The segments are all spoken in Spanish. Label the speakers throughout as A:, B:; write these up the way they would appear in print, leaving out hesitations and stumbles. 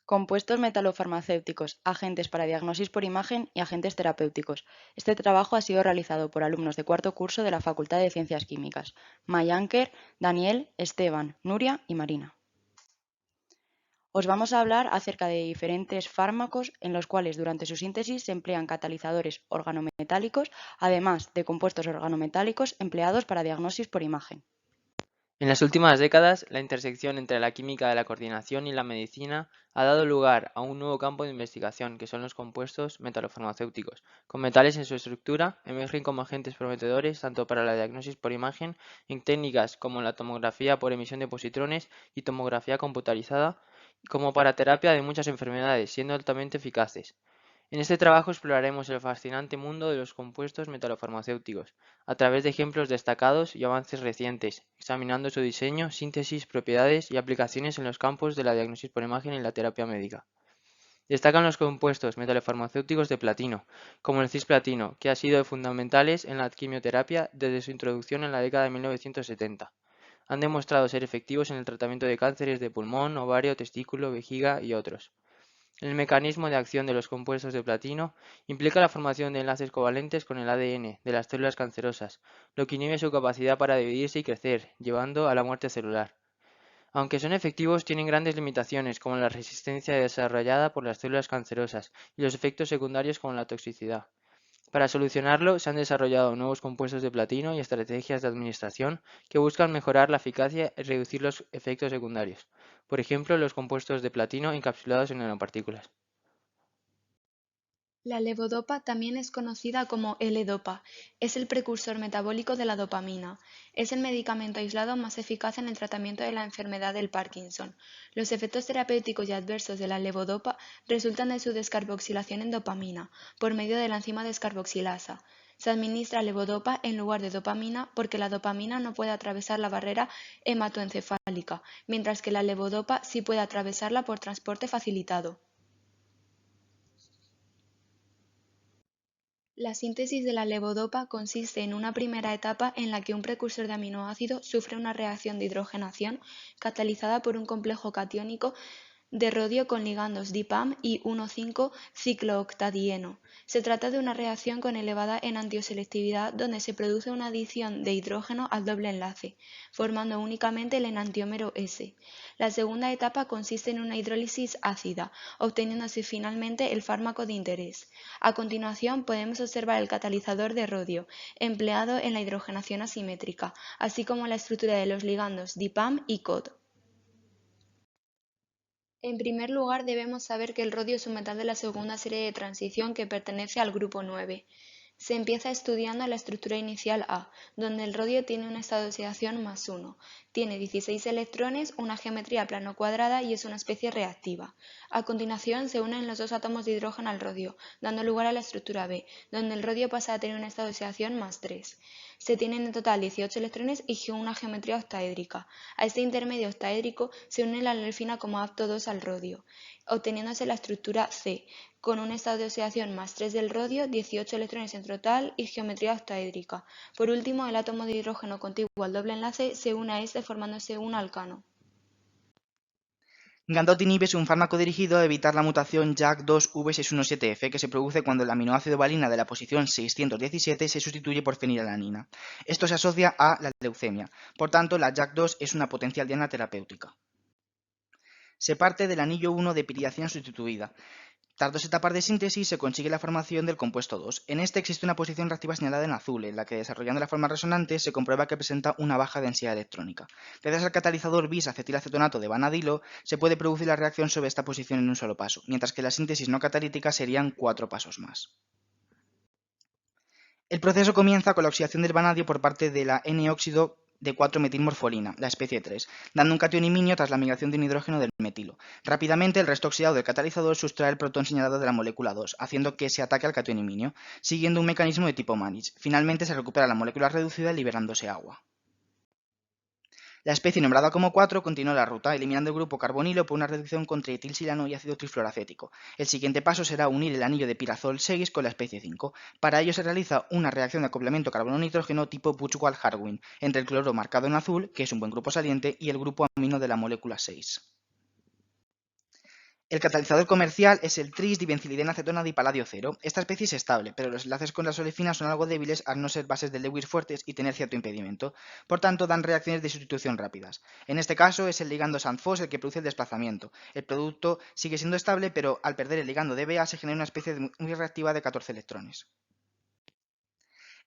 A: Compuestos metalofarmacéuticos, agentes para diagnosis por imagen y agentes terapéuticos. Este trabajo ha sido realizado por alumnos de cuarto curso de la Facultad de Ciencias Químicas: Mayanker, Daniel, Esteban, Nuria y Marina. Os vamos a hablar acerca de diferentes fármacos en los cuales durante su síntesis se emplean catalizadores organometálicos, además de compuestos organometálicos empleados para diagnosis por imagen.
B: En las últimas décadas, la intersección entre la química de la coordinación y la medicina ha dado lugar a un nuevo campo de investigación, que son los compuestos metalofarmacéuticos. Con metales en su estructura, emergen como agentes prometedores tanto para la diagnosis por imagen en técnicas como la tomografía por emisión de positrones y tomografía computarizada, como para terapia de muchas enfermedades, siendo altamente eficaces. En este trabajo exploraremos el fascinante mundo de los compuestos metalofarmacéuticos, a través de ejemplos destacados y avances recientes, examinando su diseño, síntesis, propiedades y aplicaciones en los campos de la diagnosis por imagen y la terapia médica. Destacan los compuestos metalofarmacéuticos de platino, como el cisplatino, que ha sido fundamentales en la quimioterapia desde su introducción en la década de 1970. Han demostrado ser efectivos en el tratamiento de cánceres de pulmón, ovario, testículo, vejiga y otros. El mecanismo de acción de los compuestos de platino implica la formación de enlaces covalentes con el ADN de las células cancerosas, lo que inhibe su capacidad para dividirse y crecer, llevando a la muerte celular. Aunque son efectivos, tienen grandes limitaciones, como la resistencia desarrollada por las células cancerosas y los efectos secundarios como la toxicidad. Para solucionarlo, se han desarrollado nuevos compuestos de platino y estrategias de administración que buscan mejorar la eficacia y reducir los efectos secundarios. Por ejemplo, los compuestos de platino encapsulados en nanopartículas.
C: La levodopa también es conocida como L-Dopa. Es el precursor metabólico de la dopamina. Es el medicamento aislado más eficaz en el tratamiento de la enfermedad del Parkinson. Los efectos terapéuticos y adversos de la levodopa resultan de su descarboxilación en dopamina, por medio de la enzima descarboxilasa. Se administra levodopa en lugar de dopamina porque la dopamina no puede atravesar la barrera hematoencefálica, mientras que la levodopa sí puede atravesarla por transporte facilitado. La síntesis de la levodopa consiste en una primera etapa en la que un precursor de aminoácido sufre una reacción de hidrogenación catalizada por un complejo catiónico de rodio con ligandos DIPAM y 1,5-ciclooctadieno. Se trata de una reacción con elevada enantioselectividad donde se produce una adición de hidrógeno al doble enlace, formando únicamente el enantiómero S. La segunda etapa consiste en una hidrólisis ácida, obteniéndose finalmente el fármaco de interés. A continuación podemos observar el catalizador de rodio, empleado en la hidrogenación asimétrica, así como la estructura de los ligandos DIPAM y COD. En primer lugar, debemos saber que el rodio es un metal de la segunda serie de transición que pertenece al grupo 9. Se empieza estudiando la estructura inicial A, donde el rodio tiene un estado de oxidación +1. Tiene 16 electrones, una geometría plano cuadrada y es una especie reactiva. A continuación se unen los dos átomos de hidrógeno al rodio, dando lugar a la estructura B, donde el rodio pasa a tener un estado de oxidación +3. Se tienen en total 18 electrones y una geometría octaédrica. A este intermedio octaédrico se une la alefina como apto 2 al rodio, obteniéndose la estructura C, con un estado de oxidación +3 del rodio, 18 electrones en total y geometría octaédrica. Por último, el átomo de hidrógeno contiguo al doble enlace se une a este formándose un alcano.
D: Gandotinib es un fármaco dirigido a evitar la mutación JAK2V617F que se produce cuando el aminoácido valina de la posición 617 se sustituye por fenilalanina. Esto se asocia a la leucemia. Por tanto, la JAK2 es una potencial diana terapéutica. Se parte del anillo 1 de piridación sustituida. Tras 2 etapas de síntesis se consigue la formación del compuesto 2. En este existe una posición reactiva señalada en azul, en la que desarrollando la forma resonante se comprueba que presenta una baja densidad electrónica. Gracias al catalizador bis-acetilacetonato de vanadilo se puede producir la reacción sobre esta posición en un solo paso, mientras que la síntesis no catalítica serían 4 pasos más. El proceso comienza con la oxidación del vanadio por parte de la N-óxido de 4-metilmorfolina, la especie 3, dando un catión iminio tras la migración de un hidrógeno del metilo. Rápidamente, el resto oxidado del catalizador sustrae el protón señalado de la molécula 2, haciendo que se ataque al catión iminio, siguiendo un mecanismo de tipo Manich. Finalmente, se recupera la molécula reducida liberándose agua. La especie nombrada como 4 continúa la ruta, eliminando el grupo carbonilo por una reducción con trietilsilano y ácido trifluoracético. El siguiente paso será unir el anillo de pirazol 6 con la especie 5. Para ello se realiza una reacción de acoplamiento carbono-nitrógeno tipo Buchwald-Harwin entre el cloro marcado en azul, que es un buen grupo saliente, y el grupo amino de la molécula 6. El catalizador comercial es el tris-dibencilidena-acetona dipaladio 0. Esta especie es estable, pero los enlaces con las olefinas son algo débiles al no ser bases de Lewis fuertes y tener cierto impedimento. Por tanto, dan reacciones de sustitución rápidas. En este caso es el ligando SANFOS el que produce el desplazamiento. El producto sigue siendo estable, pero al perder el ligando DBA se genera una especie muy reactiva de 14 electrones.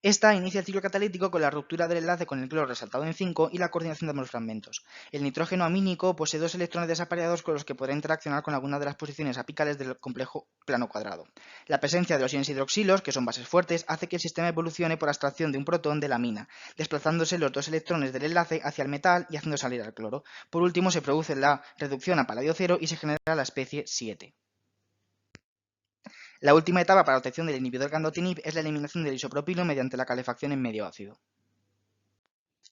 D: Esta inicia el ciclo catalítico con la ruptura del enlace con el cloro resaltado en 5 y la coordinación de ambos fragmentos. El nitrógeno amínico posee 2 electrones desapareados con los que podrá interaccionar con alguna de las posiciones apicales del complejo plano cuadrado. La presencia de los iones hidroxilos, que son bases fuertes, hace que el sistema evolucione por abstracción de un protón de la amina, desplazándose los 2 electrones del enlace hacia el metal y haciendo salir al cloro. Por último, se produce la reducción a paladio 0 y se genera la especie 7. La última etapa para la obtención del inhibidor gandotinib es la eliminación del isopropilo mediante la calefacción en medio ácido.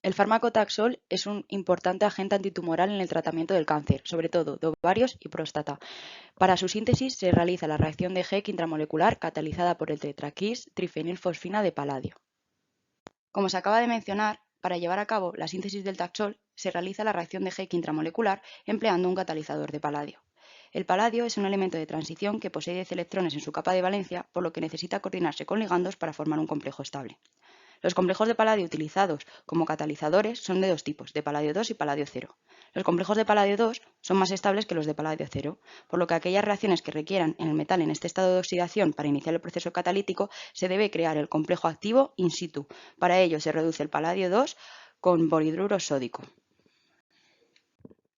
A: El fármaco Taxol es un importante agente antitumoral en el tratamiento del cáncer, sobre todo de ovarios y próstata. Para su síntesis se realiza la reacción de Heck intramolecular catalizada por el tetraquis trifenilfosfina de paladio. Como se acaba de mencionar, para llevar a cabo la síntesis del Taxol se realiza la reacción de Heck intramolecular empleando un catalizador de paladio. El paladio es un elemento de transición que posee 10 electrones en su capa de valencia, por lo que necesita coordinarse con ligandos para formar un complejo estable. Los complejos de paladio utilizados como catalizadores son de dos tipos, de paladio 2 y paladio 0. Los complejos de paladio 2 son más estables que los de paladio 0, por lo que aquellas reacciones que requieran en el metal en este estado de oxidación para iniciar el proceso catalítico se debe crear el complejo activo in situ. Para ello se reduce el paladio 2 con borhidruro sódico.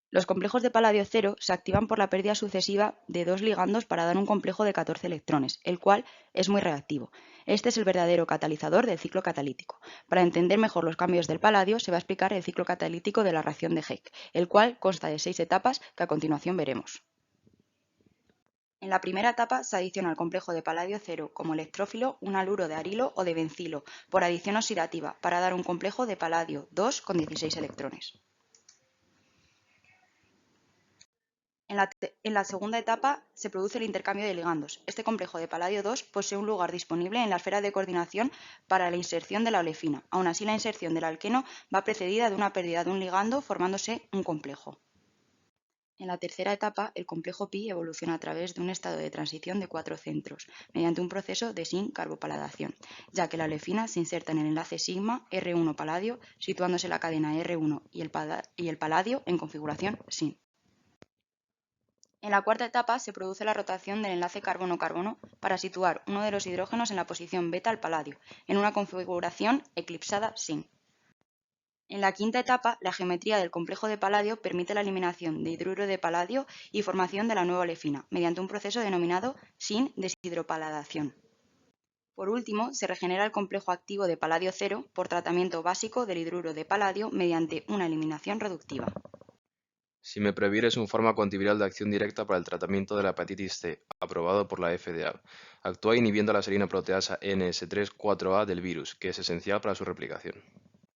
A: Los complejos de paladio 0 se activan por la pérdida sucesiva de 2 ligandos para dar un complejo de 14 electrones, el cual es muy reactivo. Este es el verdadero catalizador del ciclo catalítico. Para entender mejor los cambios del paladio se va a explicar el ciclo catalítico de la reacción de Heck, el cual consta de 6 etapas que a continuación veremos. En la primera etapa se adiciona al complejo de paladio 0 como electrófilo un haluro de arilo o de bencilo por adición oxidativa para dar un complejo de paladio 2 con 16 electrones. En la segunda etapa se produce el intercambio de ligandos. Este complejo de paladio 2 posee un lugar disponible en la esfera de coordinación para la inserción de la olefina. Aún así, la inserción del alqueno va precedida de una pérdida de un ligando formándose un complejo. En la tercera etapa, el complejo pi evoluciona a través de un estado de transición de 4 centros, mediante un proceso de sin-carbopaladación, ya que la olefina se inserta en el enlace sigma R1 paladio, situándose la cadena R1 y el paladio en configuración sin. En la cuarta etapa se produce la rotación del enlace carbono-carbono para situar uno de los hidrógenos en la posición beta al paladio, en una configuración eclipsada sin. En la quinta etapa, la geometría del complejo de paladio permite la eliminación de hidruro de paladio y formación de la nueva olefina, mediante un proceso denominado sin deshidropaladación. Por último, se regenera el complejo activo de paladio 0 por tratamiento básico del hidruro de paladio mediante una eliminación reductiva.
E: Simeprovir es un fármaco antiviral de acción directa para el tratamiento de la hepatitis C, aprobado por la FDA. Actúa inhibiendo la serina proteasa NS3-4A del virus, que es esencial para su replicación.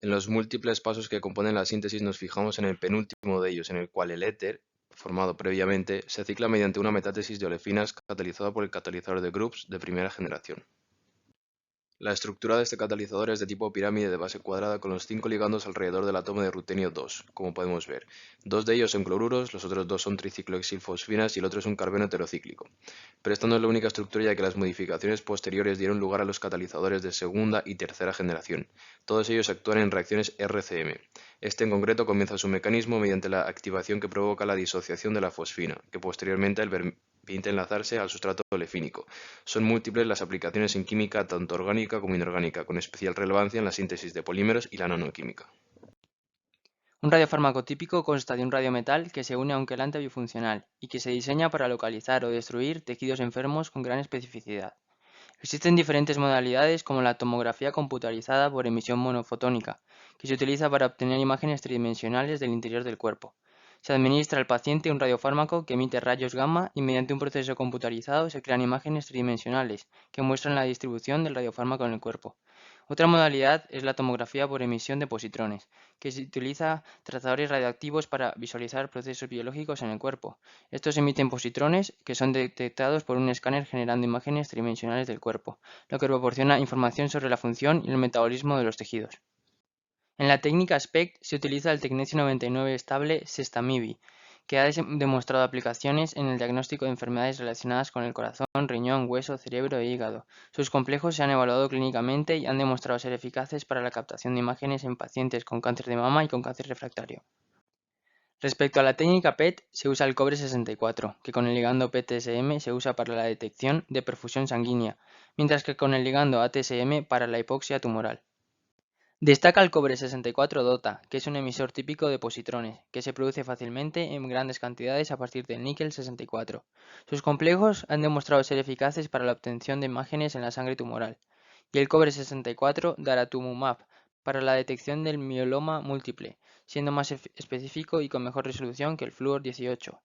E: En los múltiples pasos que componen la síntesis nos fijamos en el penúltimo de ellos, en el cual el éter, formado previamente, se cicla mediante una metátesis de olefinas catalizada por el catalizador de Grubbs de primera generación. La estructura de este catalizador es de tipo pirámide de base cuadrada con los 5 ligandos alrededor del átomo de rutenio 2, como podemos ver. 2 de ellos son cloruros, los otros 2 son triciclohexilfosfinas y el otro es un carbeno heterocíclico. Pero esta no es la única estructura, ya que las modificaciones posteriores dieron lugar a los catalizadores de segunda y tercera generación. Todos ellos actúan en reacciones RCM. Este en concreto comienza su mecanismo mediante la activación que provoca la disociación de la fosfina, que posteriormente permite enlazarse al sustrato olefínico. Son múltiples las aplicaciones en química tanto orgánica como inorgánica, con especial relevancia en la síntesis de polímeros y la nanoquímica.
B: Un radiofármaco típico consta de un radiometal que se une a un quelante bifuncional y que se diseña para localizar o destruir tejidos enfermos con gran especificidad. Existen diferentes modalidades como la tomografía computarizada por emisión monofotónica, que se utiliza para obtener imágenes tridimensionales del interior del cuerpo. Se administra al paciente un radiofármaco que emite rayos gamma y mediante un proceso computarizado se crean imágenes tridimensionales que muestran la distribución del radiofármaco en el cuerpo. Otra modalidad es la tomografía por emisión de positrones, que se utiliza trazadores radioactivos para visualizar procesos biológicos en el cuerpo. Estos emiten positrones que son detectados por un escáner generando imágenes tridimensionales del cuerpo, lo que proporciona información sobre la función y el metabolismo de los tejidos. En la técnica SPECT se utiliza el tecnecio 99 estable Sestamibi, que ha demostrado aplicaciones en el diagnóstico de enfermedades relacionadas con el corazón, riñón, hueso, cerebro e hígado. Sus complejos se han evaluado clínicamente y han demostrado ser eficaces para la captación de imágenes en pacientes con cáncer de mama y con cáncer refractario. Respecto a la técnica PET, se usa el cobre 64, que con el ligando PTSM se usa para la detección de perfusión sanguínea, mientras que con el ligando ATSM para la hipoxia tumoral. Destaca el cobre 64 DOTA, que es un emisor típico de positrones, que se produce fácilmente en grandes cantidades a partir del níquel 64. Sus complejos han demostrado ser eficaces para la obtención de imágenes en la sangre tumoral, y el cobre 64 daratumumab para la detección del mieloma múltiple, siendo más específico y con mejor resolución que el flúor 18.